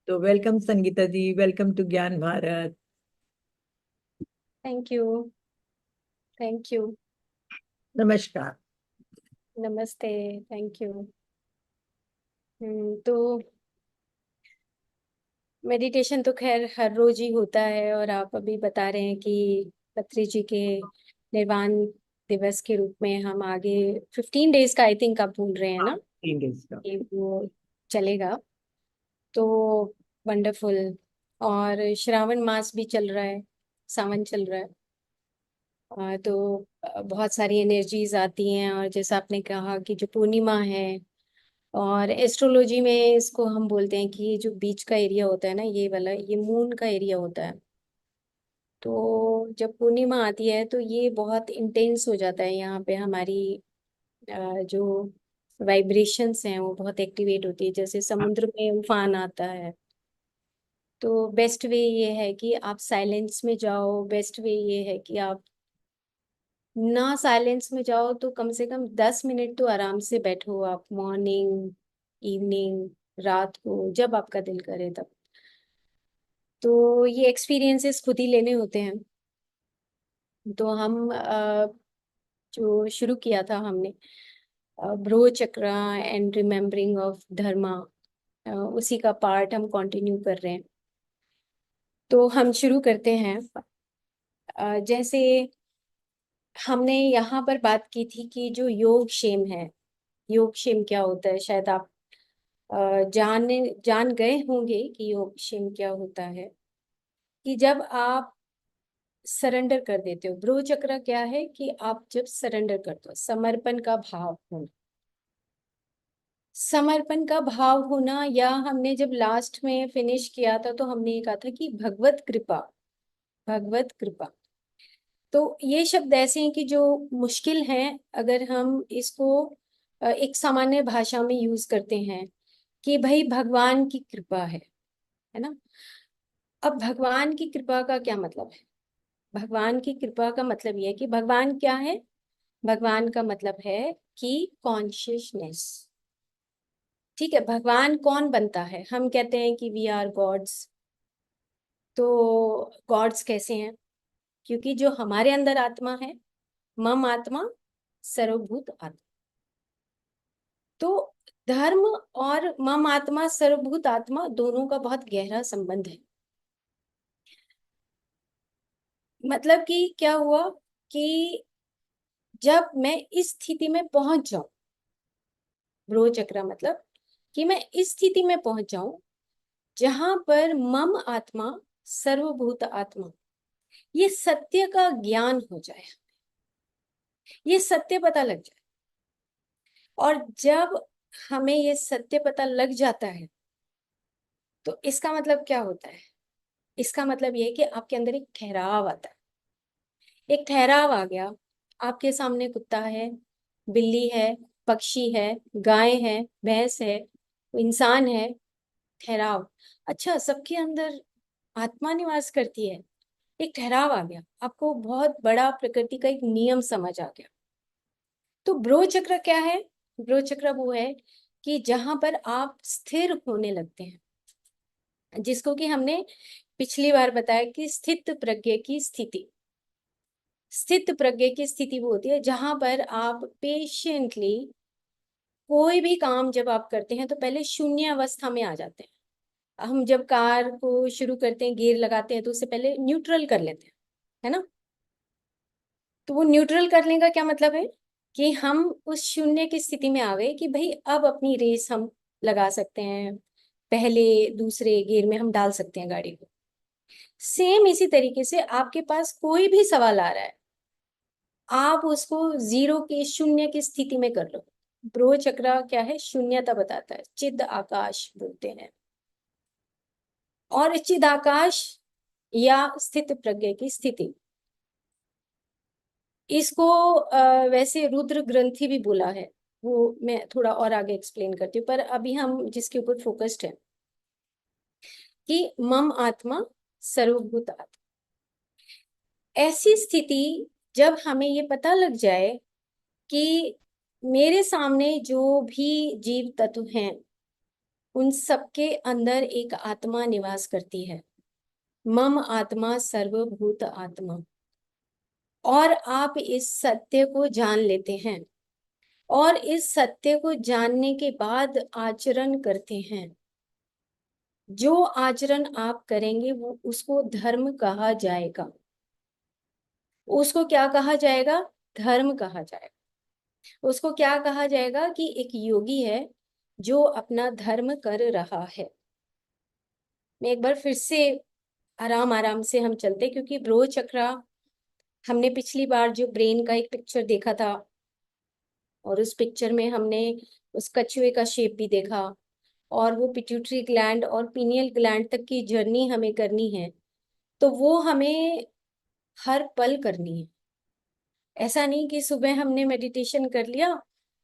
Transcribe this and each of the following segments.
तो welcome Sangeeta ji, welcome to Gyan Bharat. Thank you. Thank you. नमस्कार। नमस्ते। Thank you. तो मेडिटेशन तो खैर हर रोज ही होता है, और आप अभी बता रहे हैं कि पत्री जी के निर्वाण दिवस के रूप में हम आगे 15 डेज का, आई थिंक आप बोल रहे हैं हाँ, ना, 3 डेज का। कि वो चलेगा। तो वंडरफुल। और श्रावण मास भी चल रहा है, सावन चल रहा है। तो बहुत सारी एनर्जीज आती हैं, और जैसा आपने कहा कि जो पूर्णिमा है, और एस्ट्रोलॉजी में इसको हम बोलते हैं कि ये जो बीच का एरिया होता है ना, ये वाला, ये मून का एरिया होता है। तो जब पूर्णिमा आती है तो ये बहुत इंटेंस हो जाता है, यहाँ पे हमारी जो वाइब्रेशंस हैं वो बहुत एक्टिवेट होती है, जैसे हाँ, समुद्र में उफान आता है। तो बेस्ट वे ये है कि आप साइलेंस में जाओ, बेस्ट वे ये है कि आप ना साइलेंस में जाओ तो कम से कम 10 मिनट तो आराम से बैठो आप, मॉर्निंग, इवनिंग, रात को, जब आपका दिल करे तब। तो ये एक्सपीरियंसेस खुद ही लेने होते हैं। तो हम जो शुरू किया था हमने, ब्रो चक्र एंड रिमेम्बरिंग ऑफ धर्मा, उसी का पार्ट हम कंटिन्यू कर रहे हैं। तो हम शुरू करते हैं। जैसे हमने यहाँ पर बात की थी कि जो योग क्षेम है, योग क्षेम क्या होता है, शायद आप जान गए होंगे कि योग क्षेम क्या होता है। कि जब आप सरेंडर कर देते हो, ब्रो चक्र क्या है कि आप जब सरेंडर करते हो, समर्पण का भाव होना, समर्पण का भाव होना। या हमने जब लास्ट में फिनिश किया था तो हमने ये कहा था कि भगवत कृपा, भगवत कृपा। तो ये शब्द ऐसे हैं कि जो मुश्किल हैं, अगर हम इसको एक सामान्य भाषा में यूज करते हैं कि भाई भगवान की कृपा है ना। अब भगवान की कृपा का क्या मतलब है? भगवान की कृपा का मतलब यह है कि भगवान क्या है? भगवान का मतलब है कि कॉन्शियसनेस। ठीक है, भगवान कौन बनता है? हम कहते हैं कि वी आर गॉड्स। तो गॉड्स कैसे हैं? क्योंकि जो हमारे अंदर आत्मा है, मम आत्मा सर्वभूत आत्मा। तो धर्म और मम आत्मा सर्वभूत आत्मा दोनों का बहुत गहरा संबंध है। मतलब कि क्या हुआ कि जब मैं इस स्थिति में पहुंच जाऊं, ब्रो चक्र मतलब कि मैं इस स्थिति में पहुंच जाऊं जहां पर मम आत्मा सर्वभूत आत्मा, ये सत्य का ज्ञान हो जाए, ये सत्य पता लग जाए। और जब हमें ये सत्य पता लग जाता है तो इसका मतलब क्या होता है? इसका मतलब ये है कि आपके अंदर एक ठहराव आता है। एक ठहराव आ गया। आपके सामने कुत्ता है, बिल्ली है, पक्षी है, गाय है, भैंस है, इंसान है। ठहराव। अच्छा, सबके अंदर आत्मा निवास करती है। एक ठहराव आ गया, आपको बहुत बड़ा प्रकृति का एक नियम समझ आ गया। तो ब्रो चक्र क्या है? ब्रो चक्र वो है कि जहां पर आप स्थिर होने लगते हैं, जिसको कि हमने पिछली बार बताया कि स्थित प्रज्ञ की स्थिति। स्थित प्रज्ञ की स्थिति वो होती है जहां पर आप पेशेंटली कोई भी काम जब आप करते हैं तो पहले शून्य अवस्था में आ जाते हैं। हम जब कार को शुरू करते हैं, गियर लगाते हैं, तो उससे पहले न्यूट्रल कर लेते हैं, है ना। तो वो न्यूट्रल करने का क्या मतलब है? कि हम उस शून्य की स्थिति में आ गए कि भाई अब अपनी रेस हम लगा सकते हैं, पहले दूसरे गियर में हम डाल सकते हैं गाड़ी को। सेम इसी तरीके से आपके पास कोई भी सवाल आ रहा है, आप उसको जीरो के, शून्य की स्थिति में कर लो। ब्रो चक्र क्या है? शून्यता बताता है, चिद आकाश बोलते हैं। और चिद आकाश या स्थित प्रज्ञ की स्थिति, इसको वैसे रुद्र ग्रंथि भी बोला है। वो मैं थोड़ा और आगे एक्सप्लेन करती हूँ, पर अभी हम जिसके ऊपर फोकस्ड है कि मम आत्मा सर्वभूत आत्मा। ऐसी स्थिति जब हमें ये पता लग जाए कि मेरे सामने जो भी जीव तत्व हैं उन सबके अंदर एक आत्मा निवास करती है, मम आत्मा सर्वभूत आत्मा। और आप इस सत्य को जान लेते हैं, और इस सत्य को जानने के बाद आचरण करते हैं। जो आचरण आप करेंगे वो उसको धर्म कहा जाएगा। उसको क्या कहा जाएगा? धर्म कहा जाएगा। उसको क्या कहा जाएगा? कि एक योगी है जो अपना धर्म कर रहा है। मैं एक बार फिर से आराम आराम से हम चलते, क्योंकि ब्रो चक्रा हमने पिछली बार जो ब्रेन का एक पिक्चर देखा था, और उस पिक्चर में हमने उस कछुए का शेप भी देखा, और वो पिट्यूटरी ग्लैंड और पीनियल ग्लैंड तक की जर्नी हमें करनी है। तो वो हमें हर पल करनी है। ऐसा नहीं कि सुबह हमने मेडिटेशन कर लिया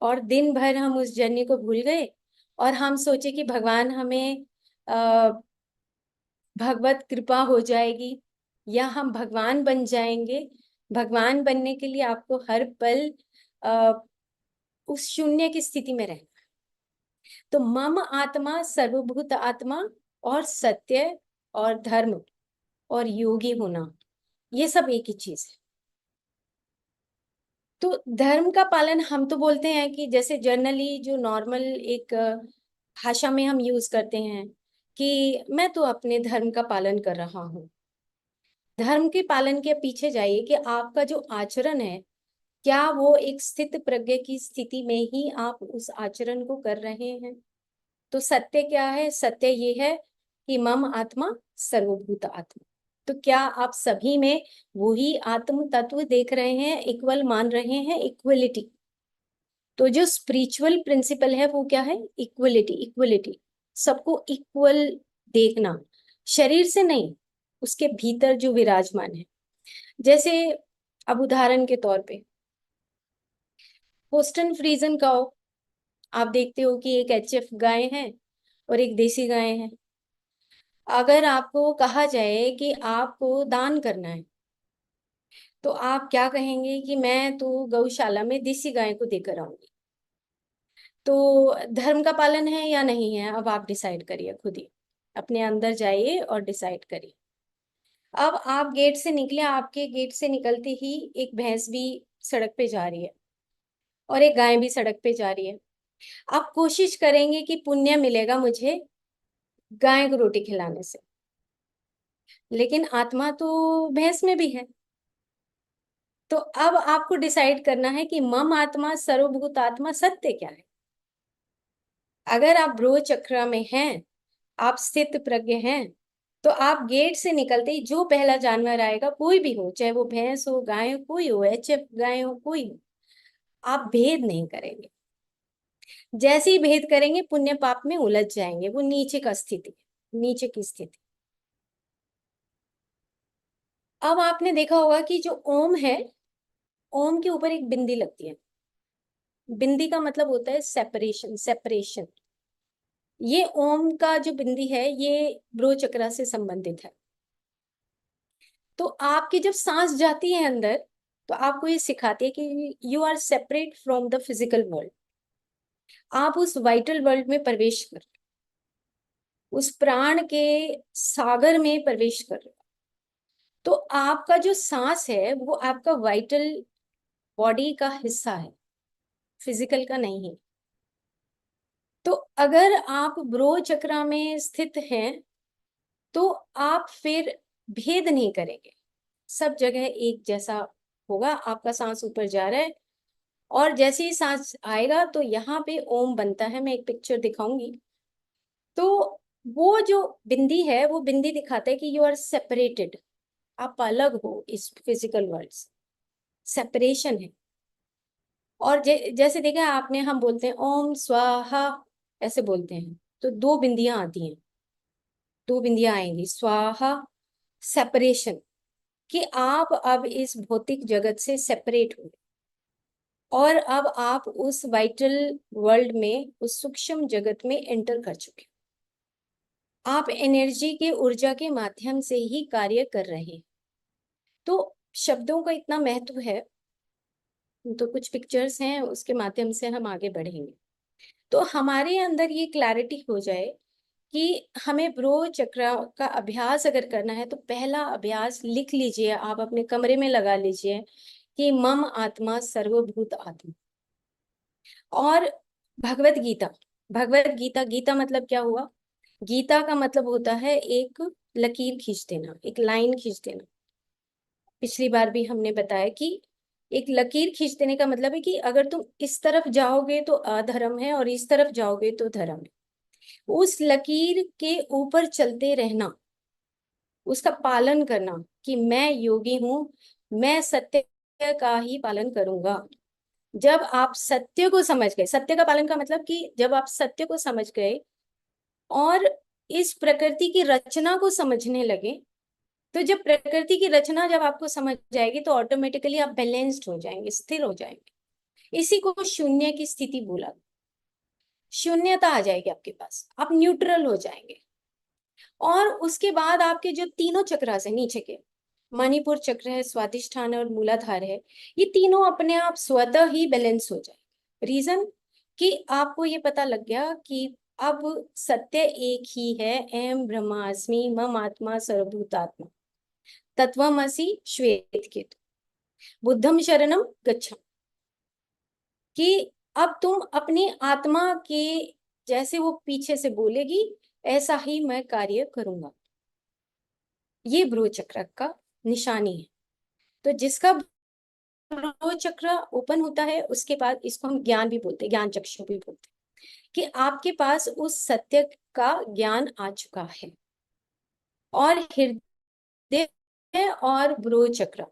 और दिन भर हम उस जर्नी को भूल गए और हम सोचे कि भगवान हमें भगवत कृपा हो जाएगी या हम भगवान बन जाएंगे। भगवान बनने के लिए आपको हर पल अ, उस शून्य की स्थिति में रहना। तो मम आत्मा सर्वभूत आत्मा और सत्य और धर्म और योगी होना, ये सब एक ही चीज है। तो धर्म का पालन हम तो बोलते हैं कि जैसे जनरली जो नॉर्मल एक भाषा में हम यूज करते हैं कि मैं तो अपने धर्म का पालन कर रहा हूँ। धर्म के पालन के पीछे जाइए कि आपका जो आचरण है, क्या वो एक स्थित प्रज्ञ की स्थिति में ही आप उस आचरण को कर रहे हैं। तो सत्य क्या है? सत्य ये है कि मम आत्मा सर्वभूत आत्मा। तो क्या आप सभी में वही आत्म तत्व देख रहे हैं, इक्वल मान रहे हैं, इक्वलिटी? तो जो स्पिरिचुअल प्रिंसिपल है वो क्या है? इक्वलिटी। इक्वलिटी, सबको इक्वल देखना, शरीर से नहीं, उसके भीतर जो विराजमान है। जैसे अब उदाहरण के तौर पे होस्टन फ्रीजन काओ, आप देखते हो कि एक एचएफ गाय है और एक देसी गाय है। अगर आपको कहा जाए कि आपको दान करना है, तो आप क्या कहेंगे? कि मैं तो गौशाला में देसी गाय को देकर आऊंगी। तो धर्म का पालन है या नहीं है? अब आप डिसाइड करिए, खुद ही अपने अंदर जाइए और डिसाइड करिए। अब आप गेट से निकले, आपके गेट से निकलते ही एक भैंस भी सड़क पे जा रही है और एक गाय भी सड़क पे जा रही है। आप कोशिश करेंगे कि पुण्य मिलेगा मुझे गाय को रोटी खिलाने से, लेकिन आत्मा तो भैंस में भी है। तो अब आपको डिसाइड करना है कि मम आत्मा सर्वभूत आत्मा सत्य क्या है। अगर आप ब्रो चक्र में हैं, आप स्थित प्रज्ञ हैं, तो आप गेट से निकलते ही जो पहला जानवर आएगा, कोई भी हो, चाहे वो भैंस हो, गाय हो, कोई हो, एचएफ गाय हो, कोई हो, आप भेद नहीं करेंगे। जैसे ही भेद करेंगे पुण्य पाप में उलझ जाएंगे। वो नीचे का स्थिति, नीचे की स्थिति। अब आपने देखा होगा कि जो ओम है, ओम के ऊपर एक बिंदी लगती है। बिंदी का मतलब होता है सेपरेशन, सेपरेशन। ये ओम का जो बिंदी है ये ब्रो चक्र से संबंधित है। तो आपकी जब सांस जाती है अंदर, तो आपको ये सिखाती है कि you are separate from the physical world. आप उस वाइटल वर्ल्ड में प्रवेश कर, उस प्राण के सागर में प्रवेश कर रहे हो। तो आपका जो सांस है वो आपका वाइटल बॉडी का हिस्सा है, फिजिकल का नहीं है। तो अगर आप ब्रो चक्र में स्थित हैं, तो आप फिर भेद नहीं करेंगे, सब जगह एक जैसा होगा। आपका सांस ऊपर जा रहा है और जैसे ही सांस आएगा तो यहाँ पे ओम बनता है। मैं एक पिक्चर दिखाऊंगी। तो वो जो बिंदी है, वो बिंदी दिखाता है कि यू आर सेपरेटेड, आप अलग हो इस फिजिकल वर्ल्ड से, सेपरेशन है। और जैसे देखा आपने, हम बोलते हैं ओम स्वाहा, ऐसे बोलते हैं, तो दो बिंदियां आती हैं, दो बिंदियां आएंगी, स्वाहा, सेपरेशन, कि आप अब इस भौतिक जगत से सेपरेट हो और अब आप उस वाइटल वर्ल्ड में, उस सूक्ष्म जगत में एंटर कर चुके हो। आप एनर्जी के, ऊर्जा के माध्यम से ही कार्य कर रहे हैं। तो शब्दों का इतना महत्व है। तो कुछ पिक्चर्स हैं, उसके माध्यम से हम आगे बढ़ेंगे। तो हमारे अंदर ये क्लैरिटी हो जाए कि हमें ब्रो चक्र का अभ्यास अगर करना है तो पहला अभ्यास लिख लीजिए, आप अपने कमरे में लगा लीजिए कि मम आत्मा सर्वभूत आत्मा। और भगवत गीता, भगवत गीता, गीता मतलब क्या हुआ? गीता का मतलब होता है एक लकीर खींच देना, एक लाइन खींच देना। पिछली बार भी हमने बताया कि एक लकीर खींच देने का मतलब है कि अगर तुम इस तरफ जाओगे तो अधर्म है और इस तरफ जाओगे तो धर्म है। उस लकीर के ऊपर चलते रहना, उसका पालन करना कि मैं योगी हूं, मैं सत्य का ही पालन करूंगा। जब आप सत्य को समझ गए, सत्य का पालन का मतलब कि जब आप सत्य को समझ गए और इस प्रकृति की रचना को समझने लगे, तो जब प्रकृति की रचना जब आपको समझ जाएगी तो ऑटोमेटिकली आप बैलेंस्ड हो जाएंगे, स्थिर हो जाएंगे। इसी को शून्य की स्थिति बोला। शून्यता आ जाएगी आपके पास, आप न्यूट्रल हो जाएंगे। और उसके बाद आपके जो तीनों चक्रास है नीचे के, मणिपुर चक्र है, स्वादिष्ठान और मूलाधार है, ये तीनों अपने आप स्वतः ही बैलेंस हो जाए। रीजन कि आपको ये पता लग गया कि अब सत्य एक ही है, एम ब्रह्मास्मि मम आत्मा सर्वभूतात्मा, तत्वमसि श्वेत केतु, बुद्धम शरणम गच्छामि। कि अब तुम अपनी आत्मा के जैसे वो पीछे से बोलेगी ऐसा ही मैं कार्य करूंगा। ये ब्रो चक्र का निशानी है। तो जिसका ब्रो चक्र ओपन होता है उसके बाद इसको हम ज्ञान भी बोलते हैं, ज्ञान चक्षु भी बोलते हैं, कि आपके पास उस सत्य का ज्ञान आ चुका है। और हृदय और ब्रो चक्र,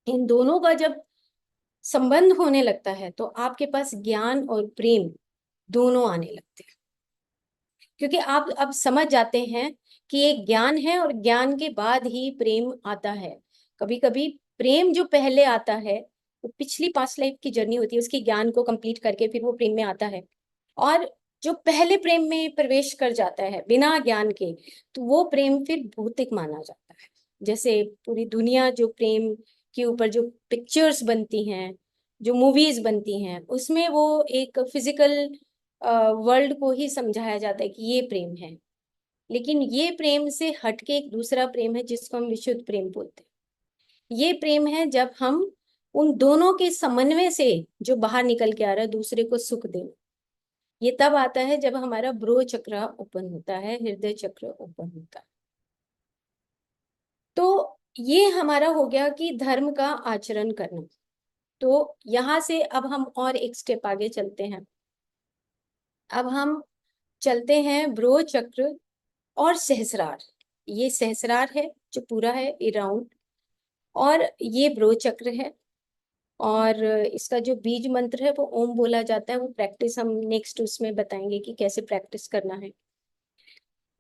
इन दोनों का जब संबंध होने लगता है तो आपके पास ज्ञान और प्रेम दोनों आने लगते हैं। क्योंकि आप अब समझ जाते हैं कि एक ज्ञान है और ज्ञान के बाद ही प्रेम आता है। कभी कभी प्रेम जो पहले आता है वो पिछली पास्ट लाइफ की जर्नी होती है, उसके ज्ञान को कंप्लीट करके फिर वो प्रेम में आता है। और जो पहले प्रेम में प्रवेश कर जाता है बिना ज्ञान के, तो वो प्रेम फिर भौतिक माना जाता है। जैसे पूरी दुनिया जो प्रेम के ऊपर जो पिक्चर्स बनती हैं, जो मूवीज बनती हैं, उसमें वो एक फिजिकल वर्ल्ड को ही समझाया जाता है कि ये प्रेम है। लेकिन ये प्रेम से हटके एक दूसरा प्रेम है जिसको हम विशुद्ध प्रेम बोलते हैं। ये प्रेम है जब हम उन दोनों के समन्वय से जो बाहर निकल के आ रहा है, दूसरे को सुख देना। ये तब आता है जब हमारा ब्रो चक्र ओपन होता है, हृदय चक्र ओपन होता है। तो ये हमारा हो गया कि धर्म का आचरण करना। तो यहां से अब हम और एक स्टेप आगे चलते हैं। अब हम चलते हैं ब्रो चक्र और सहस्रार। ये सहस्रार है जो पूरा है अराउंड, और ये ब्रो चक्र है। और इसका जो बीज मंत्र है वो ओम बोला जाता है। वो प्रैक्टिस हम नेक्स्ट उसमें बताएंगे कि कैसे प्रैक्टिस करना है।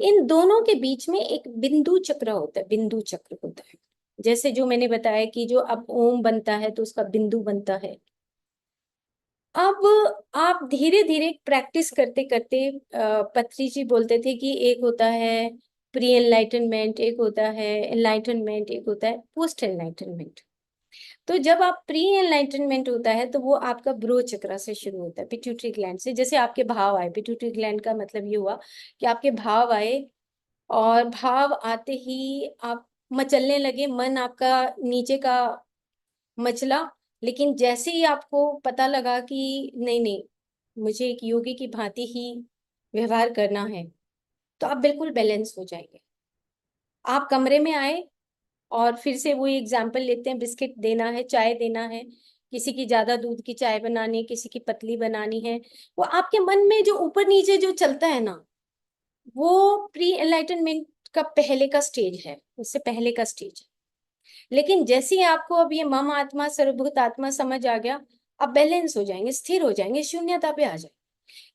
इन दोनों के बीच में एक बिंदु चक्र होता है, बिंदु चक्र होता है। जैसे जो मैंने बताया कि जो अब ओम बनता है तो उसका बिंदु बनता है। अब आप धीरे धीरे प्रैक्टिस करते करते, पत्री जी बोलते थे कि एक होता है प्री एनलाइटनमेंट, एक होता है एनलाइटनमेंट, एक होता है पोस्ट एनलाइटनमेंट। तो जब आप प्री एनलाइटनमेंट होता है तो वो आपका ब्रो चक्र से शुरू होता है, पिट्यूटरी ग्लैंड से। जैसे आपके भाव आए, पिट्यूटरी ग्लैंड का मतलब ये हुआ कि आपके भाव आए, और भाव आते ही आप मचलने लगे, मन आपका नीचे का मचला। लेकिन जैसे ही आपको पता लगा कि नहीं नहीं, मुझे एक योगी की भांति ही व्यवहार करना है, तो आप बिल्कुल बैलेंस हो जाएंगे। आप कमरे में आए और फिर से वही एग्जाम्पल लेते हैं, बिस्किट देना है, चाय देना है, किसी की ज्यादा दूध की चाय बनानी है, किसी की पतली बनानी है। वो आपके मन में जो ऊपर नीचे जो चलता है ना, वो प्री एनलाइटनमेंट का पहले का स्टेज है, उससे पहले का स्टेज है। लेकिन जैसे ही आपको अब ये मम आत्मा सर्वभूत आत्मा समझ आ गया, आप बैलेंस हो जाएंगे, स्थिर हो जाएंगे, शून्यता पे आ जाए।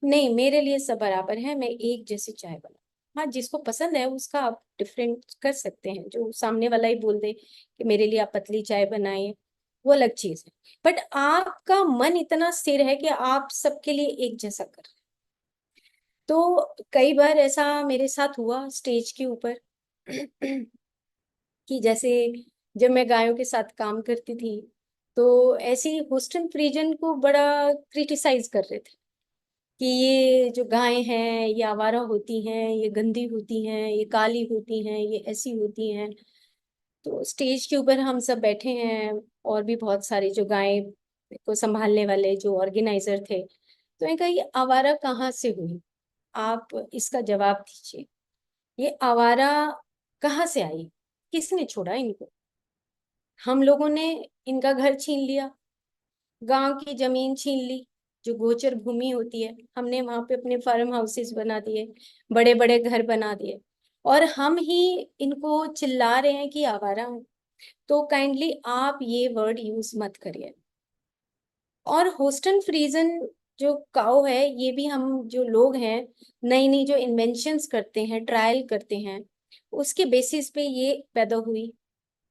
नहीं, मेरे लिए सब बराबर है, मैं एक जैसी चाय बना। हाँ, जिसको पसंद है उसका आप डिफरेंट कर सकते हैं। जो सामने वाला ही बोल दे कि मेरे लिए आप पतली चाय बनाइए, वो अलग चीज है। बट आपका मन इतना स्थिर है कि आप सबके लिए एक जैसा कर। तो कई बार ऐसा मेरे साथ हुआ स्टेज के ऊपर कि जैसे जब मैं गायों के साथ काम करती थी, तो ऐसे ही होस्टन फ्रीजन को बड़ा क्रिटिसाइज कर रहे थे कि ये जो गायें हैं ये आवारा होती हैं, ये गंदी होती हैं, ये काली होती हैं, ये ऐसी होती हैं। तो स्टेज के ऊपर हम सब बैठे हैं, और भी बहुत सारे जो गायें को संभालने वाले जो ऑर्गेनाइजर थे। तो मैंने कहा ये आवारा कहाँ से हुई, आप इसका जवाब दीजिए। ये आवारा कहाँ से आई, किसने छोड़ा इनको? हम लोगों ने इनका घर छीन लिया, गांव की जमीन छीन ली, जो गोचर भूमि होती है, हमने वहां पे अपने फार्म हाउसेस बना दिए, बड़े बड़े घर बना दिए, और हम ही इनको चिल्ला रहे हैं कि आवारा है। तो काइंडली आप ये वर्ड यूज मत करिए। और होस्टन फ्रीजन जो काउ है, ये भी हम जो लोग हैं, नई नई जो इन्वेंशंस करते हैं, ट्रायल करते हैं, उसके बेसिस पे ये पैदा हुई।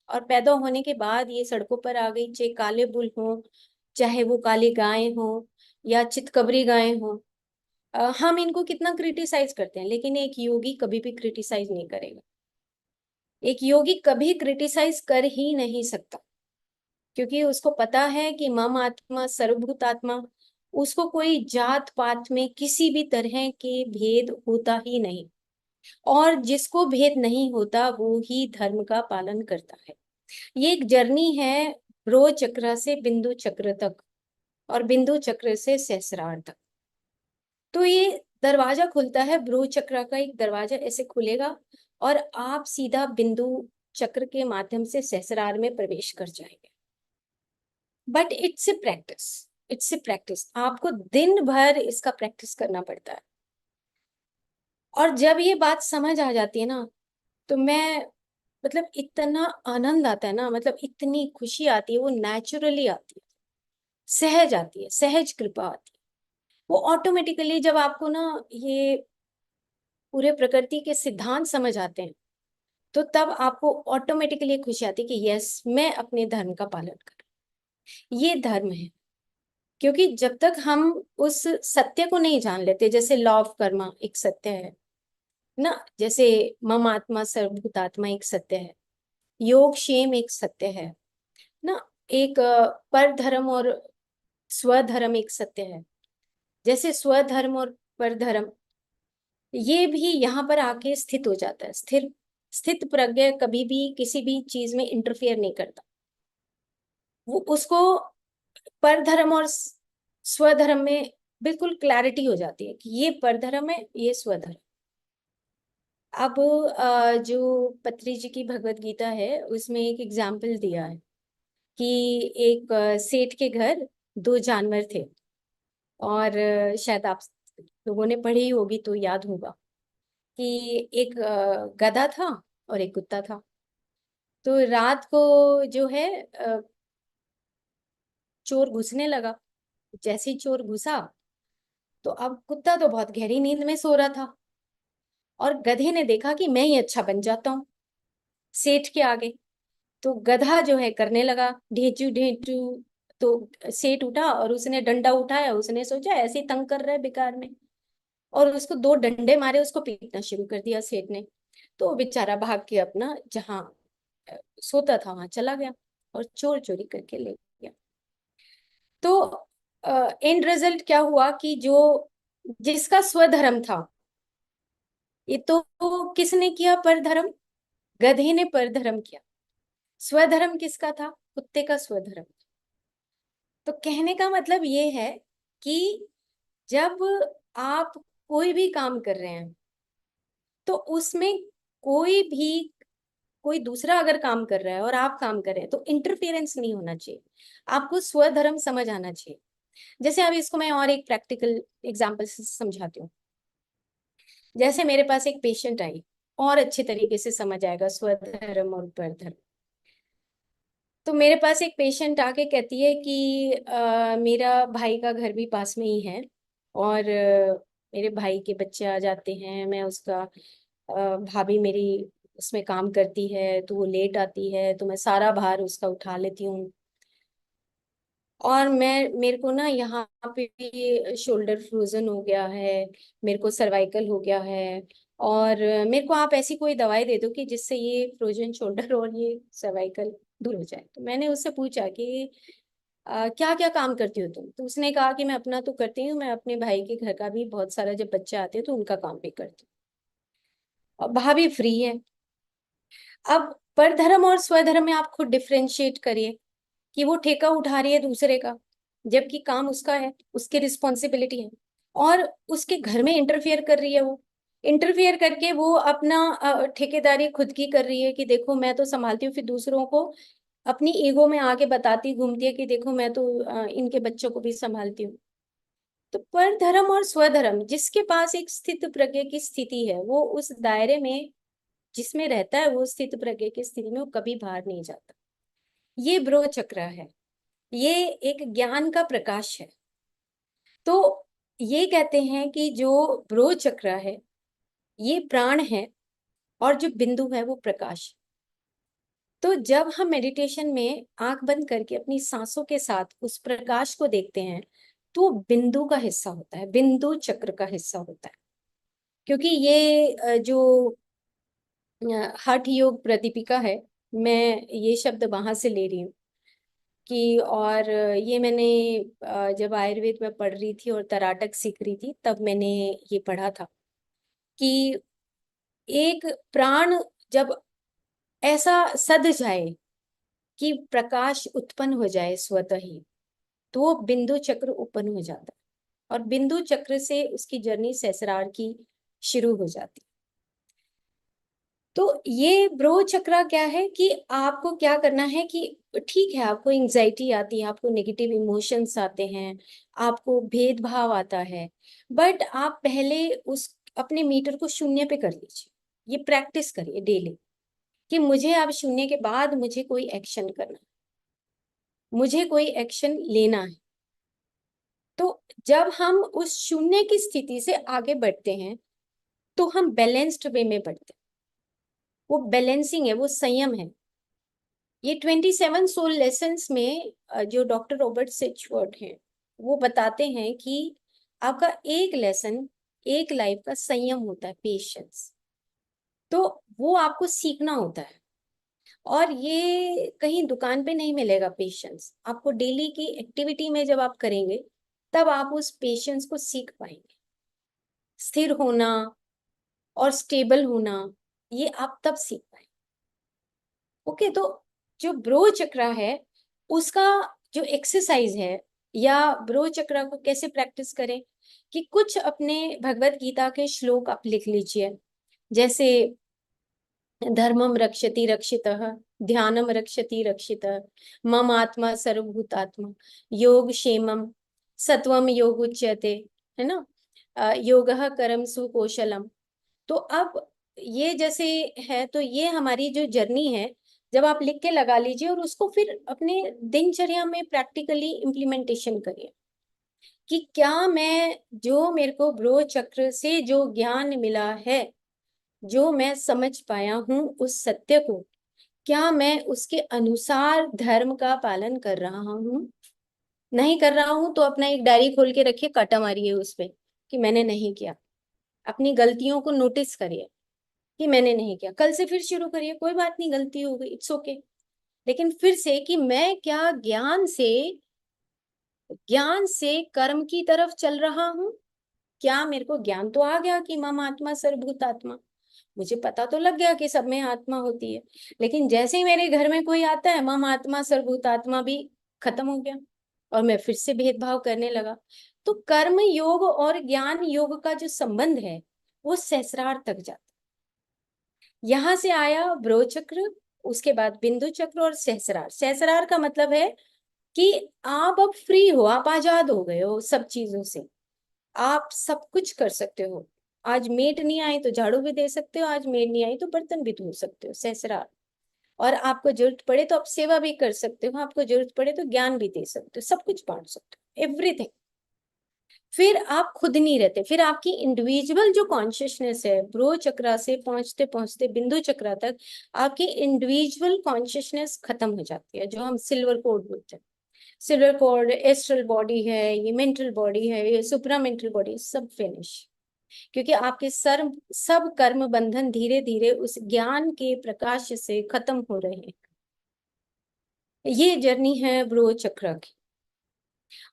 और पैदा होने के बाद ये सड़कों पर आ गई, चाहे काले बुल हो, चाहे वो काली गाय हो, या चितकबरी गाय हो। हम इनको कितना क्रिटिसाइज करते हैं, लेकिन एक योगी कभी भी क्रिटिसाइज नहीं करेगा। एक योगी कभी क्रिटिसाइज कर ही नहीं सकता, क्योंकि उसको पता है कि मम आत्मा सर्वभूत आत्मा, उसको कोई जात पात में किसी भी तरह के भेद होता ही नहीं। और जिसको भेद नहीं होता वो ही धर्म का पालन करता है। ये एक जर्नी है, ब्रो चक्र से बिंदु चक्र तक, और बिंदु चक्र से सहस्रार तक। तो ये दरवाजा खुलता है, ब्रो चक्र का एक दरवाजा ऐसे खुलेगा, और आप सीधा बिंदु चक्र के माध्यम से सहस्रार में प्रवेश कर जाएंगे। But it's a practice, it's a practice, आपको दिन भर इसका प्रैक्टिस करना पड़ता है। और जब ये बात समझ आ जाती है ना, तो मैं मतलब इतना आनंद आता है ना, मतलब इतनी खुशी आती है, वो नेचुरली आती है, सहज आती है, सहज कृपा आती है। वो ऑटोमेटिकली जब आपको ना ये पूरे प्रकृति के सिद्धांत समझ आते हैं, तो तब आपको ऑटोमेटिकली खुशी आती है कि यस, मैं अपने धर्म का पालन कर, ये धर्म है। क्योंकि जब तक हम उस सत्य को नहीं जान लेते, जैसे लॉ ऑफ कर्मा एक सत्य है ना, जैसे मम आत्मा सर्वभूतात्मा एक सत्य है, योग क्षेम एक सत्य है ना, एक पर धर्म और स्वधर्म एक सत्य है। जैसे स्वधर्म और पर धर्म, ये भी यहाँ पर आके स्थित हो जाता है। स्थिर स्थित प्रज्ञ कभी भी किसी भी चीज में इंटरफेयर नहीं करता। वो उसको पर धर्म और स्वधर्म में बिल्कुल क्लैरिटी हो जाती है कि ये पर धर्म है, ये स्वधर्म। अब जो पत्री जी की भगवत गीता है, उसमें एक एग्जाम्पल दिया है कि एक सेठ के घर दो जानवर थे। और शायद आप लोगों ने पढ़ी होगी तो याद होगा कि एक गधा था और एक कुत्ता था। तो रात को जो है चोर घुसने लगा। जैसे ही चोर घुसा, तो अब कुत्ता तो बहुत गहरी नींद में सो रहा था, और गधे ने देखा कि मैं ही अच्छा बन जाता हूँ सेठ के आगे। तो गधा जो है करने लगा ढेचू ढेचू। तो सेठ उठा और उसने डंडा उठाया, उसने सोचा ऐसे ही तंग कर रहा है बेकार में, और उसको दो डंडे मारे, उसको पीटना शुरू कर दिया सेठ ने। तो वो बेचारा भाग के अपना जहाँ सोता था वहां चला गया, और चोर चोरी करके ले गया। तो एंड रिजल्ट क्या हुआ कि जो जिसका स्वधर्म था, ये तो किसने किया परधर्म? गधे ने परधर्म किया। स्वधर्म किसका था? कुत्ते का स्वधर्म। तो कहने का मतलब ये है कि जब आप कोई भी काम कर रहे हैं, तो उसमें कोई भी कोई दूसरा अगर काम कर रहा है और आप काम कर रहे हैं, तो इंटरफेरेंस नहीं होना चाहिए। आपको स्वधर्म समझ आना चाहिए। जैसे अब इसको मैं और एक प्रैक्टिकल एग्जांपल से समझाती हूँ। जैसे मेरे पास एक पेशेंट आई, और अच्छे तरीके से समझ आएगा स्वधर्म और परधर्म। तो मेरे पास एक पेशेंट आके कहती है कि मेरा भाई का घर भी पास में ही है, और मेरे भाई के बच्चे आ जाते हैं, मैं उसका भाभी मेरी उसमें काम करती है, तो वो लेट आती है, तो मैं सारा भार उसका उठा लेती हूँ। और मेरे को ना यहाँ पे भी शोल्डर फ्रोजन हो गया है, मेरे को सर्वाइकल हो गया है, और मेरे को आप ऐसी कोई दवाई दे दो कि जिससे ये फ्रोजन शोल्डर और ये सर्वाइकल दूर हो जाए। तो मैंने उससे पूछा कि क्या क्या काम करती हो तुम? तो उसने कहा कि मैं अपना तो करती हूँ, मैं अपने भाई के घर का भी, बहुत सारा जब बच्चे आते हैं तो उनका काम भी करती हूँ, और भाभी फ्री है। अब परधर्म और स्वधर्म में आप खुद डिफ्रेंशिएट करिए कि वो ठेका उठा रही है दूसरे का, जबकि काम उसका है, उसकी रिस्पॉन्सिबिलिटी है, और उसके घर में इंटरफियर कर रही है। वो इंटरफियर करके वो अपना ठेकेदारी खुद की कर रही है कि देखो मैं तो संभालती हूँ, फिर दूसरों को अपनी ईगो में आके बताती घूमती है कि देखो मैं तो इनके बच्चों को भी संभालती हूँ। तो परधर्म और स्वधर्म, जिसके पास एक स्थित प्रज्ञ की स्थिति है, वो उस दायरे में जिसमें रहता है, वो स्थित प्रज्ञ की स्थिति में वो कभी बाहर नहीं जाता। ये ब्रो चक्र है, ये एक ज्ञान का प्रकाश है। तो ये कहते हैं कि जो ब्रो चक्र है ये प्राण है, और जो बिंदु है वो प्रकाश। तो जब हम मेडिटेशन में आंख बंद करके अपनी सांसों के साथ उस प्रकाश को देखते हैं, तो बिंदु का हिस्सा होता है, बिंदु चक्र का हिस्सा होता है। क्योंकि ये जो हठ योग प्रदीपिका है, मैं ये शब्द वहां से ले रही हूँ कि, और ये मैंने जब आयुर्वेद में पढ़ रही थी और तराटक सीख रही थी तब मैंने ये पढ़ा था कि एक प्राण जब ऐसा सद जाए कि प्रकाश उत्पन्न हो जाए स्वतः ही, तो वो बिंदु चक्र उत्पन्न हो जाता है, और बिंदु चक्र से उसकी जर्नी सहस्रार की शुरू हो जाती है। तो ये ब्रो चक्रा क्या है कि आपको क्या करना है कि ठीक है, आपको एंजाइटी आती है, आपको नेगेटिव इमोशंस आते हैं, आपको भेदभाव आता है, बट आप पहले उस अपने मीटर को शून्य पे कर लीजिए। ये प्रैक्टिस करिए डेली कि मुझे अब शून्य के बाद मुझे कोई एक्शन करना है, मुझे कोई एक्शन लेना है। तो जब हम उस शून्य की स्थिति से आगे बढ़ते हैं तो हम बैलेंस्ड वे में बढ़ते हैं। वो बैलेंसिंग है, वो संयम है। ये 27 सोल लेसन्स में जो डॉक्टर रॉबर्ट सिचवर्थ हैं, वो बताते हैं कि आपका एक लेसन, एक लाइफ का संयम होता है, पेशेंस। तो वो आपको सीखना होता है, और ये कहीं दुकान पे नहीं मिलेगा। पेशेंस आपको डेली की एक्टिविटी में जब आप करेंगे तब आप उस पेशेंस को सीख पाएंगे। स्थिर होना और स्टेबल होना, ये आप तब सीख पाएंगे। ओके, तो जो ब्रो चक्रा है उसका जो एक्सरसाइज है, या ब्रो चक्रा को कैसे प्रैक्टिस करें, कि कुछ अपने भगवत गीता के श्लोक आप लिख लीजिए। जैसे धर्मम रक्षति रक्षितः, ध्यानम रक्षति रक्षितः, मम आत्मा सर्वभूतात्मा, योग क्षेमम, सत्वम योग उच्यते, है ना, योगः कर्म सुकौशलम। तो अब ये जैसे है, तो ये हमारी जो जर्नी है, जब आप लिख के लगा लीजिए और उसको फिर अपने दिनचर्या में प्रैक्टिकली इम्प्लीमेंटेशन करिए कि क्या मैं, जो मेरे को ब्रो चक्र से जो ज्ञान मिला है, जो मैं समझ पाया हूं उस सत्य को, क्या मैं उसके अनुसार धर्म का पालन कर रहा हूं? नहीं कर रहा हूं तो अपना एक डायरी खोल के रखिए, काटा मारिए उस पे कि मैंने नहीं किया। अपनी गलतियों को नोटिस करिए कि मैंने नहीं किया। कल से फिर शुरू करिए, कोई बात नहीं, गलती हो गई, इट्स ओके। लेकिन फिर से कि मैं क्या ज्ञान से कर्म की तरफ चल रहा हूँ? क्या मेरे को ज्ञान तो आ गया कि मम आत्मा सर्वभूत आत्मा, मुझे पता तो लग गया कि सब में आत्मा होती है, लेकिन जैसे ही मेरे घर में कोई आता है, मम आत्मा सर्वभूत आत्मा भी खत्म हो गया, और मैं फिर से भेदभाव करने लगा। तो कर्म योग और ज्ञान योग का जो संबंध है वो सहस्रार तक जाता है। यहां से आया ब्रो चक्र, उसके बाद बिंदु चक्र और सहस्रार। सहस्रार का मतलब है कि आप अब फ्री हो, आप आजाद हो गए हो सब चीजों से, आप सब कुछ कर सकते हो। आज मेड नहीं आई तो झाड़ू भी दे सकते हो, आज मेड नहीं आई तो बर्तन भी धो सकते हो, सहस्रार। और आपको जरूरत पड़े तो आप सेवा भी कर सकते हो, आपको जरूरत पड़े तो ज्ञान भी दे सकते हो, सब कुछ बांट सकते हो, एवरीथिंग। फिर आप खुद नहीं रहते, फिर आपकी इंडिविजुअल जो कॉन्शियसनेस है, ब्रो चक्रा से पहुंचते पहुंचते बिंदु चक्रा तक आपकी इंडिविजुअल कॉन्शियसनेस खत्म हो जाती है, जो हम सिल्वर कोड बोलते हैं। सिल्वर कोड एस्ट्रल बॉडी है, ये मेंटल बॉडी है, ये सुप्रा मेंटल बॉडी, सब फिनिश। क्योंकि आपके सब कर्म बंधन धीरे धीरे उस ज्ञान के प्रकाश से खत्म हो रहे हैं। ये जर्नी है ब्रो चक्र की।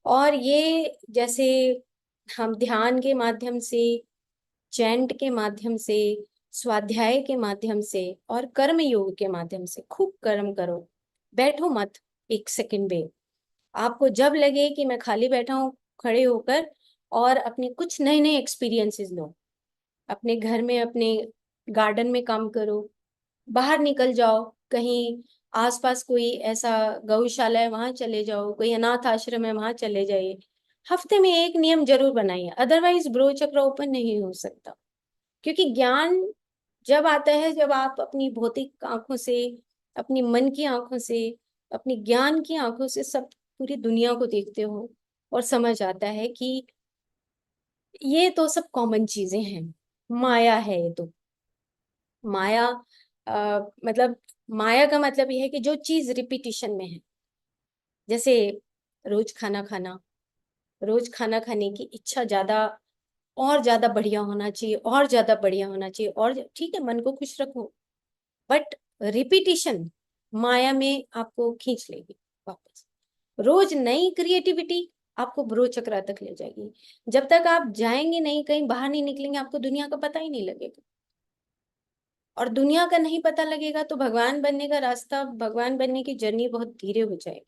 और ये जैसे हम ध्यान के माध्यम से, चैंट के माध्यम से, स्वाध्याय के माध्यम से और कर्म योग के माध्यम से खूब कर्म करो। बैठो मत एक सेकंड भी। आपको जब लगे कि मैं खाली बैठा हूँ, खड़े होकर और अपनी कुछ नए नए एक्सपीरियंसेस लो। अपने घर में, अपने गार्डन में काम करो, बाहर निकल जाओ, कहीं आसपास कोई ऐसा गौशाला है वहां चले जाओ, कोई अनाथ आश्रम है वहां चले जाइए। हफ्ते में एक नियम जरूर बनाइए, अदरवाइज ब्रो चक्र ओपन नहीं हो सकता। क्योंकि ज्ञान जब आता है, जब आप अपनी भौतिक आंखों से, अपनी मन की आंखों से, अपनी ज्ञान की आंखों से सब पूरी दुनिया को देखते हो और समझ आता है कि ये तो सब कॉमन चीजें हैं, माया है ये तो। माया मतलब, माया का मतलब ये है कि जो चीज रिपीटिशन में है, जैसे रोज खाना खाना, रोज खाना खाने की इच्छा ज्यादा, और ज्यादा बढ़िया होना चाहिए, और ज्यादा बढ़िया होना चाहिए, और ठीक है मन को खुश रखो, बट रिपीटिशन माया में आपको खींच लेगी वापस। रोज नई क्रिएटिविटी आपको ब्रो चक्रा तक ले जाएगी। जब तक आप जाएंगे नहीं, कहीं बाहर नहीं निकलेंगे, आपको दुनिया का पता ही नहीं लगेगा। और दुनिया का नहीं पता लगेगा तो भगवान बनने का रास्ता, भगवान बनने की जर्नी बहुत धीरे हो जाएगी।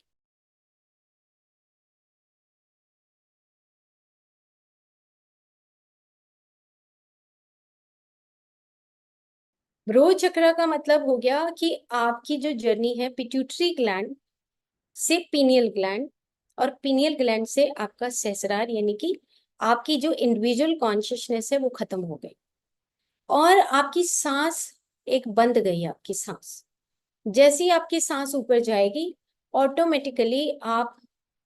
ब्रो चक्र का मतलब हो गया कि आपकी जो जर्नी है पिट्यूटरी ग्लैंड से पीनियल ग्लैंड, और पीनियल ग्लैंड से आपका सहस्रार, यानी कि आपकी जो इंडिविजुअल कॉन्शियसनेस है वो खत्म हो गई और आपकी सांस एक बंद गई। आपकी सांस जैसी आपकी सांस ऊपर जाएगी, ऑटोमेटिकली आप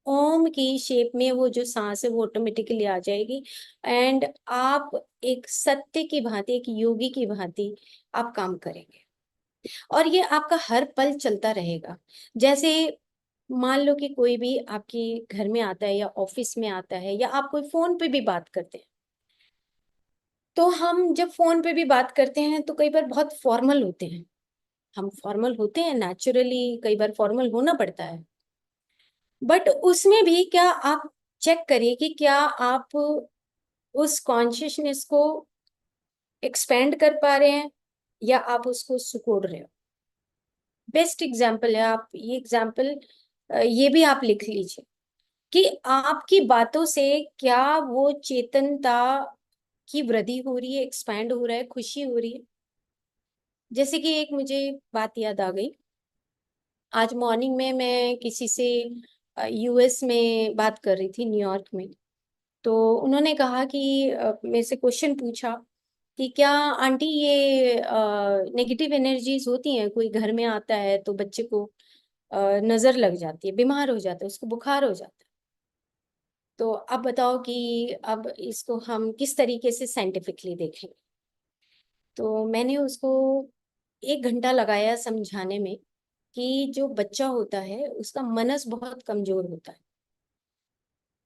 ओम की शेप में वो जो सांस है वो ऑटोमेटिकली आ जाएगी। एंड आप एक सत्य की भांति, एक योगी की भांति आप काम करेंगे। और ये आपका हर पल चलता रहेगा। जैसे मान लो कि कोई भी आपके घर में आता है या ऑफिस में आता है, या आप कोई फोन पे भी बात करते हैं, तो हम जब फोन पे भी बात करते हैं तो कई बार बहुत फॉर्मल होते हैं। हम फॉर्मल होते हैं नेचुरली, कई बार फॉर्मल होना पड़ता है, बट उसमें भी क्या आप चेक करिए कि क्या आप उस कॉन्शियसनेस को एक्सपेंड कर पा रहे हैं या आप उसको सिकोड़ रहे हो। बेस्ट एग्जाम्पल है, आप ये एग्जाम्पल ये भी आप लिख लीजिए कि आपकी बातों से क्या वो चेतनता की वृद्धि हो रही है, एक्सपैंड हो रहा है, खुशी हो रही है। जैसे कि एक मुझे बात याद आ गई। आज मॉर्निंग में मैं किसी से यूएस में बात कर रही थी, न्यूयॉर्क में। तो उन्होंने कहा कि मेरे से क्वेश्चन पूछा कि क्या आंटी ये नेगेटिव एनर्जीज होती हैं, कोई घर में आता है तो बच्चे को नजर लग जाती है, बीमार हो जाता है, उसको बुखार हो जाता है। तो अब बताओ कि अब इसको हम किस तरीके से साइंटिफिकली देखें। तो मैंने उसको 1 घंटा लगाया समझाने में कि जो बच्चा होता है उसका मनस बहुत कमजोर होता है,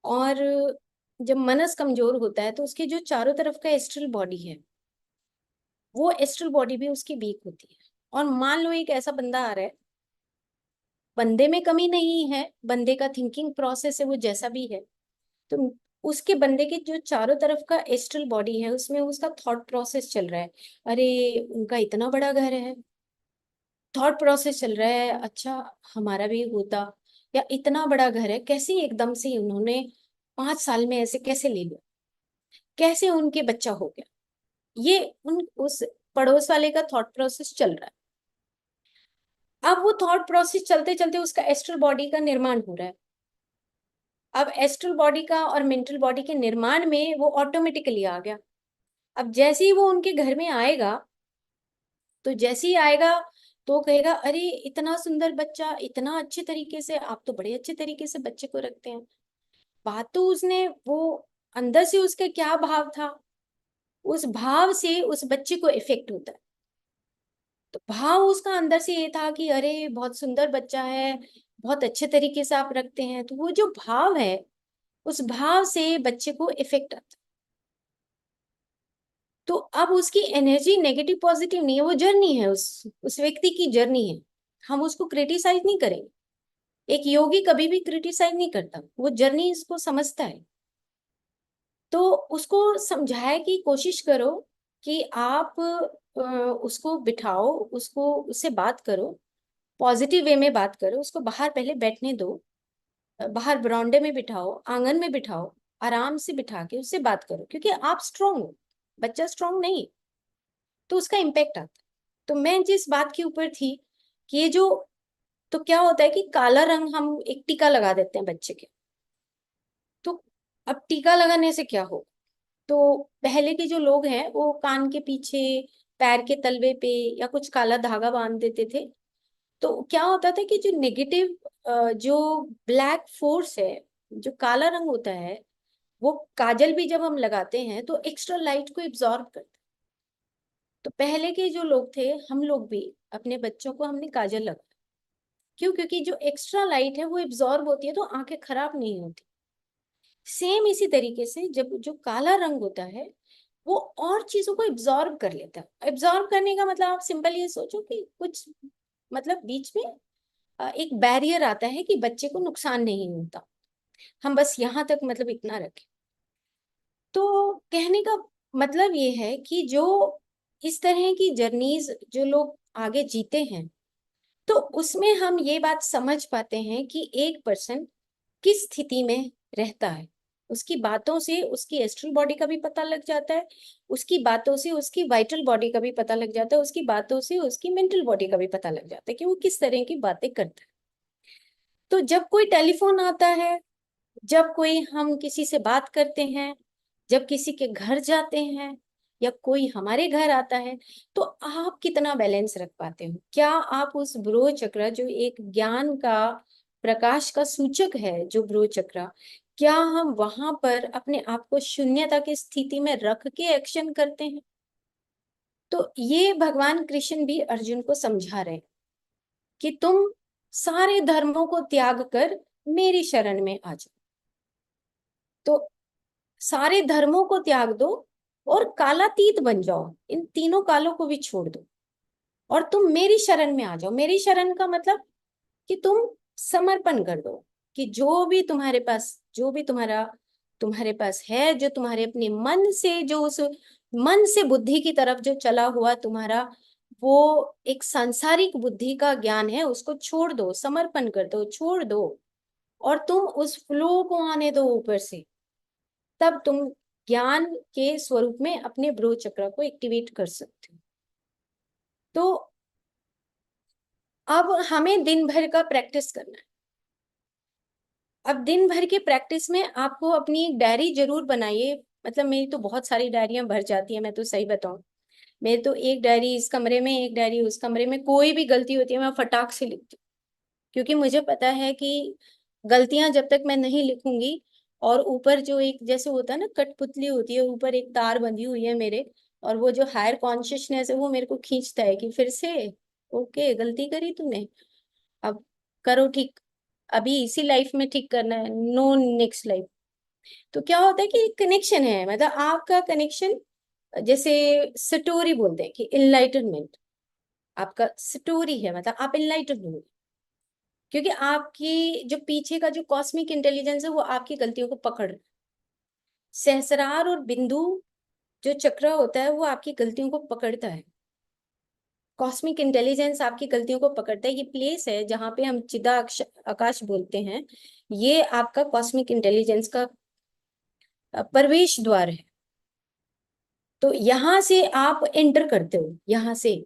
और जब मनस कमजोर होता है तो उसके जो चारों तरफ का एस्ट्रल बॉडी है, वो एस्ट्रल बॉडी भी उसकी वीक होती है। और मान लो एक ऐसा बंदा आ रहा है, बंदे में कमी नहीं है, बंदे का थिंकिंग प्रोसेस है वो जैसा भी है, तो उसके बंदे के जो चारों तरफ का एस्ट्रल बॉडी है उसमें उसका थॉट प्रोसेस चल रहा है। अरे उनका इतना बड़ा घर है, थॉट प्रोसेस चल रहा है, अच्छा हमारा भी होता, या इतना बड़ा घर है, कैसे एकदम से उन्होंने 5 साल में ऐसे कैसे ले लिया, कैसे उनके बच्चा हो गया। ये उन उस पड़ोस वाले का थॉट प्रोसेस चल रहा है। अब वो थॉट प्रोसेस चलते चलते उसका एस्ट्रल बॉडी का निर्माण हो रहा है। अब एस्ट्रल बॉडी का और मेंटल बॉडी के निर्माण में वो ऑटोमेटिकली आ गया। अब जैसे ही वो उनके घर में आएगा, तो जैसे ही आएगा तो कहेगा अरे इतना सुंदर बच्चा, इतना अच्छे तरीके से, आप तो बड़े अच्छे तरीके से बच्चे को रखते हैं। बात तो उसने वो अंदर से उसका क्या भाव था, उस भाव से उस बच्चे को इफेक्ट होता है। तो भाव उसका अंदर से ये था कि अरे बहुत सुंदर बच्चा है, बहुत अच्छे तरीके से आप रखते हैं, तो वो जो भाव है उस भाव से बच्चे को इफेक्ट आता है। तो अब उसकी एनर्जी नेगेटिव पॉजिटिव नहीं है, वो जर्नी है, उस व्यक्ति की जर्नी है। हम उसको क्रिटिसाइज नहीं करेंगे, एक योगी कभी भी क्रिटिसाइज नहीं करता, वो जर्नी इसको समझता है। तो उसको समझाए की कोशिश करो कि आप उसको बिठाओ, उसको उससे बात करो, पॉजिटिव वे में बात करो, उसको बाहर पहले बैठने दो, बाहर बरामदे में बिठाओ, आंगन में बिठाओ, आराम से बिठा के उससे बात करो, क्योंकि आप स्ट्रांग हो, बच्चा स्ट्रांग नहीं, तो उसका इम्पेक्ट आता है। तो मैं जिस बात के ऊपर थी कि ये जो, तो क्या होता है कि काला रंग हम एक टीका लगा देते हैं बच्चे के, तो अब टीका लगाने से क्या हो, तो पहले के जो लोग हैं वो कान के पीछे, पैर के तलवे पे या कुछ काला धागा बांध देते थे। तो क्या होता था कि जो नेगेटिव, जो ब्लैक फोर्स है, जो काला रंग होता है, वो काजल भी जब हम लगाते हैं तो एक्स्ट्रा लाइट को एब्जॉर्ब करता है। तो पहले के जो लोग थे, हम लोग भी अपने बच्चों को हमने काजल लगाया। क्यों? क्योंकि जो एक्स्ट्रा लाइट है वो एब्जॉर्ब होती है, तो आंखें खराब नहीं होती। सेम इसी तरीके से जब जो काला रंग होता है वो और चीजों को एब्जॉर्ब कर लेता है। एब्जॉर्ब करने का मतलब आप सिंपल ये सोचो कि कुछ, मतलब बीच में एक बैरियर आता है कि बच्चे को नुकसान नहीं होता, हम बस यहाँ तक मतलब इतना रखें। तो कहने का मतलब ये है कि जो इस तरह की जर्नीज जो लोग आगे जीते हैं, तो उसमें हम ये बात समझ पाते हैं कि एक पर्सन किस स्थिति में रहता है। उसकी बातों से उसकी एस्ट्रल बॉडी का भी पता लग जाता है, उसकी बातों से उसकी वाइटल बॉडी का भी पता लग जाता है, उसकी बातों से उसकी मेंटल बॉडी का भी पता लग जाता है कि वो किस तरह की बातें करता है। तो जब कोई टेलीफोन आता है, जब कोई हम किसी से बात करते हैं, जब किसी के घर जाते हैं या कोई हमारे घर आता है, तो आप कितना बैलेंस रख पाते हो? क्या आप उस ब्रो चक्र, जो एक ज्ञान का, प्रकाश का सूचक है, जो ब्रो चक्र, क्या हम वहां पर अपने आप को शून्यता की स्थिति में रख के एक्शन करते हैं? तो ये भगवान कृष्ण भी अर्जुन को समझा रहे हैं कि तुम सारे धर्मों को त्याग कर मेरी शरण में आ जाओ। तो सारे धर्मों को त्याग दो और कालातीत बन जाओ, इन तीनों कालों को भी छोड़ दो और तुम मेरी शरण में आ जाओ। मेरी शरण का मतलब कि तुम समर्पण कर दो कि जो भी तुम्हारे पास, जो भी तुम्हारे पास है, जो तुम्हारे अपने मन से, जो उस मन से बुद्धि की तरफ जो चला हुआ तुम्हारा वो एक सांसारिक बुद्धि का ज्ञान है, उसको छोड़ दो, समर्पण कर दो, छोड़ दो, और तुम उस फ्लो को आने दो ऊपर से। तब तुम ज्ञान के स्वरूप में अपने ब्रो चक्र को एक्टिवेट कर सकते हो। तो अब हमें दिन भर का प्रैक्टिस करना है। अब दिन भर के प्रैक्टिस में आपको अपनी एक डायरी जरूर बनाइए। मतलब मेरी तो बहुत सारी डायरियां भर जाती है, मैं तो सही बताऊं, मेरी तो एक डायरी इस कमरे में, एक डायरी उस कमरे में, कोई भी गलती होती है मैं फटाक से लिखती हूँ, क्योंकि मुझे पता है कि गलतियां जब तक मैं नहीं लिखूंगी, और ऊपर जो एक जैसे होता है ना, कठपुतली होती है, ऊपर एक तार बंधी हुई है मेरे, और वो जो हायर कॉन्शियसनेस है वो मेरे को खींचता है कि फिर से ओके गलती करी तूने, अब करो ठीक, अभी इसी लाइफ में ठीक करना है, नो नेक्स्ट लाइफ। तो क्या होता है कि कनेक्शन है, मतलब आपका कनेक्शन, जैसे स्टोरी बोलते हैं कि इनलाइटनमेंट, आपका स्टोरी है, मतलब आप इनलाइटन हो, क्योंकि आपकी जो पीछे का जो कॉस्मिक इंटेलिजेंस है वो आपकी गलतियों को पकड़ रहा है। सहस्रार और बिंदु जो चक्र होता है वो आपकी गलतियों को पकड़ता है, कॉस्मिक इंटेलिजेंस आपकी गलतियों को पकड़ता है। ये प्लेस है जहाँ पे हम आकाश बोलते हैं, ये आपका कॉस्मिक इंटेलिजेंस का प्रवेश द्वार है। तो यहाँ से आप एंटर करते हो, यहाँ से,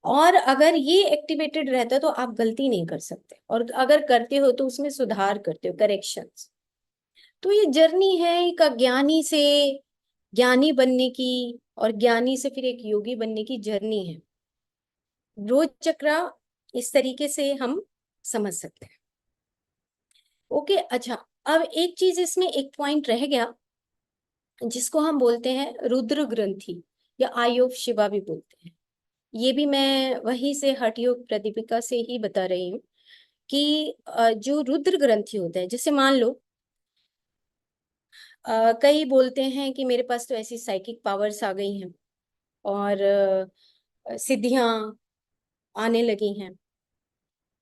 और अगर ये एक्टिवेटेड रहता है तो आप गलती नहीं कर सकते, और अगर करते हो तो उसमें सुधार करते हो, करेक्शंस। तो ये जर्नी है एक अज्ञानी से ज्ञानी बनने की, और ज्ञानी से फिर एक योगी बनने की जर्नी है। रोज चक्र इस तरीके से हम समझ सकते हैं। ओके, अच्छा, अब एक चीज इसमें एक पॉइंट रह गया, जिसको हम बोलते हैं रुद्र ग्रंथि, या आई ऑफ शिवा भी बोलते हैं। ये भी मैं वहीं से हठ योग प्रदीपिका से ही बता रही हूँ कि जो रुद्र ग्रंथि होता है, जैसे मान लो कई बोलते हैं कि मेरे पास तो ऐसी साइकिक पावर्स आ गई हैं और सिद्धियां आने लगी हैं।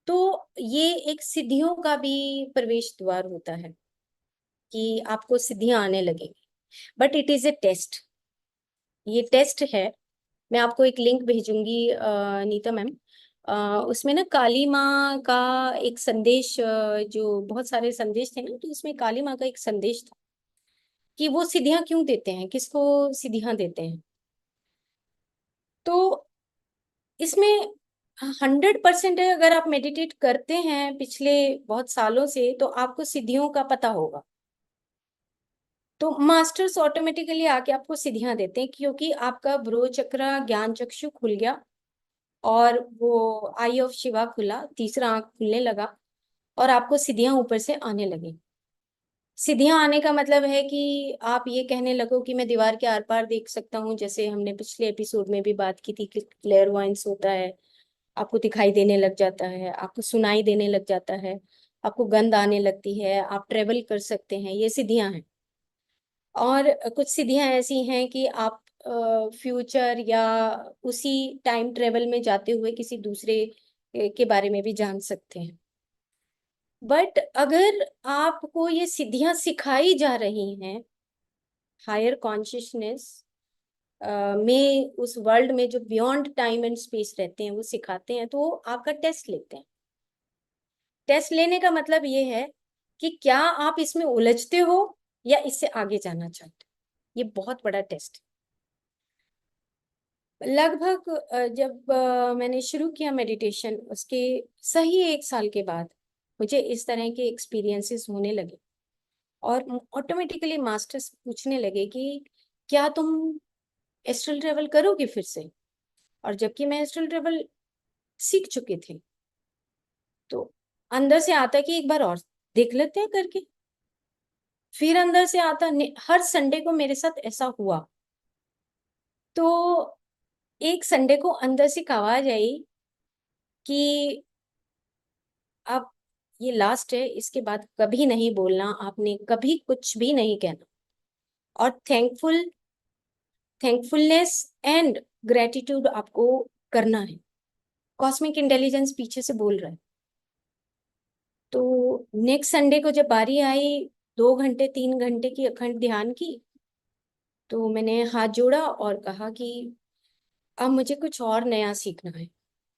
तो ये एक सिद्धियों का भी प्रवेश द्वार होता है कि आपको सिद्धियां आने लगेगी, but it is a test. ये टेस्ट है। मैं आपको एक लिंक भेजूंगी नीता मैम। उसमें ना काली माँ का एक संदेश, जो बहुत सारे संदेश थे ना, तो उसमें काली माँ का एक संदेश था कि वो सिद्धियां क्यों देते हैं, किसको सिद्धियां देते हैं। तो इसमें 100% है, अगर आप मेडिटेट करते हैं पिछले बहुत सालों से तो आपको सिद्धियों का पता होगा। तो मास्टर्स ऑटोमेटिकली आके आपको सिद्धियां देते हैं, क्योंकि आपका ब्रो चक्र ज्ञान चक्षु खुल गया और वो आई ऑफ शिवा खुला, तीसरा आंख खुलने लगा और आपको सिद्धियां ऊपर से आने लगी। सिद्धियां आने का मतलब है कि आप ये कहने लगो कि मैं दीवार के आर पार देख सकता हूँ, जैसे हमने पिछले एपिसोड में भी बात की थी कि क्लेयरवॉयंस होता है। आपको दिखाई देने लग जाता है, आपको सुनाई देने लग जाता है, आपको गंध आने लगती है, आप ट्रेवल कर सकते हैं, ये सिद्धियां हैं। और कुछ सिद्धियां ऐसी हैं कि आप फ्यूचर या उसी टाइम ट्रेवल में जाते हुए किसी दूसरे के बारे में भी जान सकते हैं। बट अगर आपको ये सिद्धियां सिखाई जा रही हैं हायर कॉन्शियसनेस में, उस वर्ल्ड में जो बियॉन्ड टाइम एंड स्पेस रहते हैं वो सिखाते हैं, तो वो आपका टेस्ट लेते हैं। टेस्ट लेने का मतलब ये है कि क्या आप इसमें उलझते हो या इससे आगे जाना चाहते हो। ये बहुत बड़ा टेस्ट है। लगभग जब मैंने शुरू किया मेडिटेशन, उसके सही 1 साल के बाद मुझे इस तरह के एक्सपीरियंसेस होने लगे और ऑटोमेटिकली मास्टर्स पूछने लगे कि क्या तुम एस्ट्रल ट्रेवल करोगे फिर से। और जबकि मैं एस्ट्रल ट्रेवल सीख चुके थे, तो अंदर से आता कि एक बार और देख लेते हैं करके। फिर अंदर से आता, हर संडे को मेरे साथ ऐसा हुआ। तो एक संडे को अंदर से एक आवाज आई कि अब ये लास्ट है, इसके बाद कभी नहीं बोलना, आपने कभी कुछ भी नहीं कहना। और थैंकफुलनेस एंड ग्रेटिट्यूड आपको करना है। कॉस्मिक इंटेलिजेंस पीछे से बोल रहा है। तो नेक्स्ट संडे को जब बारी आई 2 घंटे 3 घंटे की अखंड ध्यान की, तो मैंने हाथ जोड़ा और कहा कि अब मुझे कुछ और नया सीखना है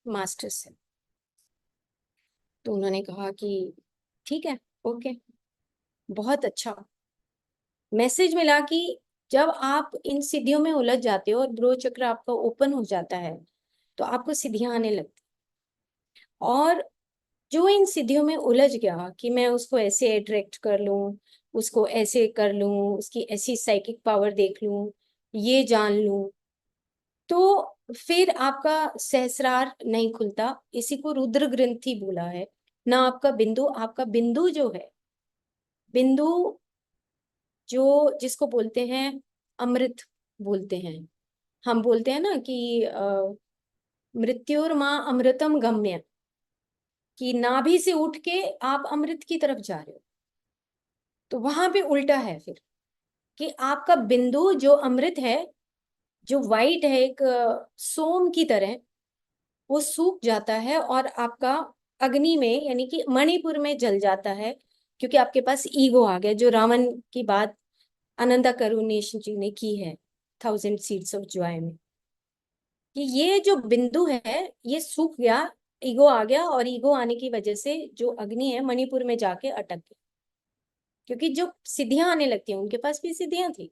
मास्टर से। तो उन्होंने कहा कि ठीक है, ओके। बहुत अच्छा मैसेज मिला कि जब आप इन सिद्धियों में उलझ जाते हो और ब्रो चक्र आपका ओपन हो जाता है तो आपको सिद्धियां आने लगती। और जो इन सिद्धियों में उलझ गया कि मैं उसको ऐसे अट्रैक्ट कर लूं, उसको ऐसे कर लूं, उसकी ऐसी साइकिक पावर देख लूं, ये जान लूं, तो फिर आपका सहस्रार नहीं खुलता। इसी को रुद्र ग्रंथि बोला है ना। आपका बिंदु जो है, बिंदु जो जिसको बोलते हैं अमृत बोलते हैं। हम बोलते हैं ना कि मृत्युर्मा अमृतम गम्य, कि नाभि से उठ के आप अमृत की तरफ जा रहे हो। तो वहां पे उल्टा है फिर, कि आपका बिंदु जो अमृत है, जो वाइट है एक सोम की तरह, वो सूख जाता है और आपका अग्नि में यानी कि मणिपुर में जल जाता है। क्योंकि आपके पास ईगो आ गया, जो रावण की बात आनंदा करुणेश जी ने की है 1000 सीड्स ऑफ जॉय में, कि ये जो बिंदु है ये सूख गया, ईगो आ गया, और ईगो आने की वजह से जो अग्नि है मणिपुर में जाके अटक गई। क्योंकि जो सिद्धियां आने लगती हैं, उनके पास भी सिद्धियां थी।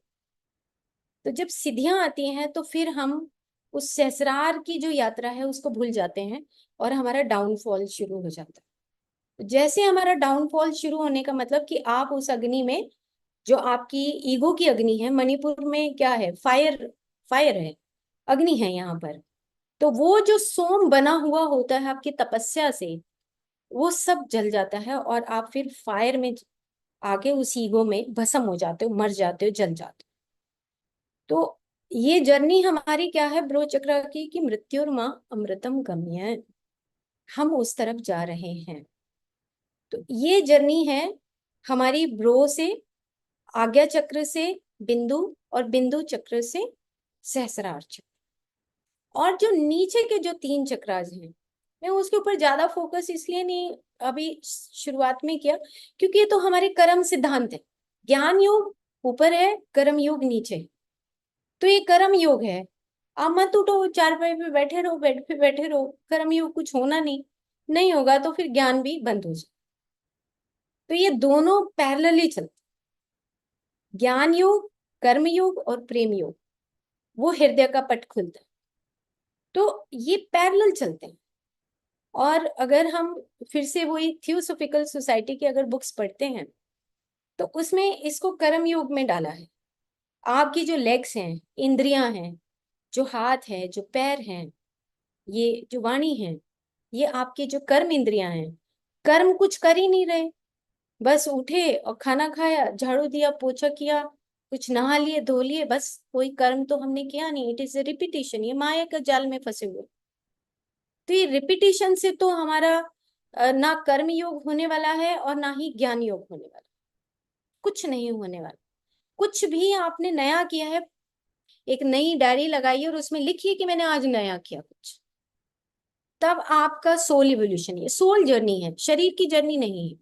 तो जब सिद्धियां आती हैं तो फिर हम उस सहस्रार की जो यात्रा है उसको भूल जाते हैं और हमारा डाउनफॉल शुरू हो जाता है। जैसे हमारा डाउनफॉल शुरू होने का मतलब कि आप उस अग्नि में, जो आपकी ईगो की अग्नि है, मणिपुर में क्या है, फायर, फायर है, अग्नि है यहाँ पर। तो वो जो सोम बना हुआ होता है आपकी तपस्या से, वो सब जल जाता है और आप फिर फायर में आके उस ईगो में भस्म हो जाते हो, मर जाते हो, जल जाते हो। तो ये जर्नी हमारी क्या है ब्रो चक्र की, कि मृत्युर्मा अमृतम गम्य, हम उस तरफ जा रहे हैं। तो ये जर्नी है हमारी ब्रो से, आज्ञा चक्र से बिंदु, और बिंदु चक्र से सहस्रार चक्र। और जो नीचे के जो 3 चक्रास हैं, मैं उसके ऊपर ज्यादा फोकस इसलिए नहीं अभी शुरुआत में किया, क्योंकि ये तो हमारे कर्म सिद्धांत है। ज्ञान योग ऊपर है, कर्म योग नीचे है। तो ये कर्म योग है। आप मत उठो, चारपाई पे बैठे रहो, बेड पे बैठे रहो, कर्म योग कुछ होना नहीं, नहीं होगा तो फिर ज्ञान भी बंद हो जाए। तो ये दोनों पैरेलली चलते, ज्ञान योग, कर्म योग और प्रेम योग, वो हृदय का पट खुलता है। तो ये पैरेलल चलते हैं। और अगर हम फिर से वही थियोसॉफिकल सोसाइटी की अगर बुक्स पढ़ते हैं तो उसमें इसको कर्म योग में डाला है। आपकी जो लेग्स हैं, इंद्रियां हैं, जो हाथ है, जो पैर हैं, ये जो वाणी है, ये आपकी जो कर्म इंद्रियां हैं, कर्म कुछ कर ही नहीं रहे। बस उठे और खाना खाया, झाड़ू दिया, पोछा किया, कुछ नहा लिए, धो लिए, बस कोई कर्म तो हमने किया नहीं। It is A repetition. ये माया का जाल में फंसे हुए। तो ये रिपीटिशन से तो हमारा ना कर्म योग होने वाला है और ना ही ज्ञान योग होने वाला, कुछ नहीं होने वाला। कुछ भी आपने नया किया है, एक नई डायरी लगाइए और उसमें लिखिए कि मैंने आज नया किया कुछ, तब आपका सोल इवोल्यूशन, ये सोल जर्नी है, शरीर की जर्नी नहीं है।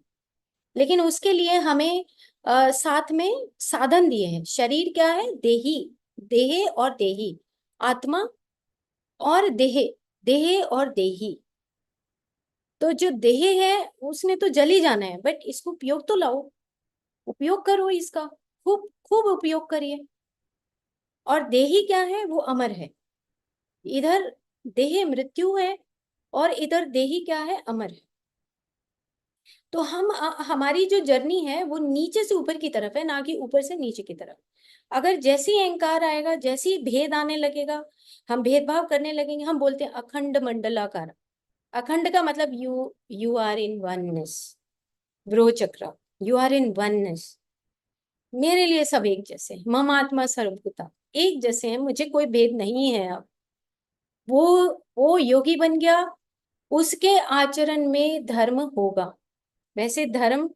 लेकिन उसके लिए हमें साथ में साधन दिए हैं। शरीर क्या है? देही, देह और देही, आत्मा और देह, देह और देही। तो जो देह है उसने तो जल ही जाना है, बट इसको उपयोग तो लाओ, उपयोग करो इसका, खूब खूब उपयोग करिए। और देही क्या है? वो अमर है। इधर देह मृत्यु है और इधर देही क्या है? अमर है। तो हमारी जो जर्नी है वो नीचे से ऊपर की तरफ है, ना कि ऊपर से नीचे की तरफ। अगर जैसे ही अहंकार आएगा, जैसे ही भेद आने लगेगा, हम भेदभाव करने लगेंगे। हम बोलते हैं अखंड मंडलाकार। अखंड का मतलब you are in oneness. Brow chakra, you are in oneness. मेरे लिए सब एक जैसे हैं। मम आत्मा सर्वभूता, एक जैसे हैं, मुझे कोई भेद नहीं है। अब वो वो योगी बन गया, उसके आचरण में धर्म होगा। वैसे धर्म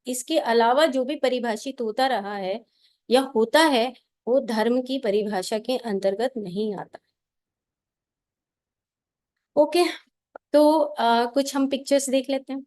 इसके अलावा जो भी परिभाषित होता रहा है या होता है, वो धर्म की परिभाषा के अंतर्गत नहीं आता। ओके, तो कुछ हम पिक्चर्स देख लेते हैं।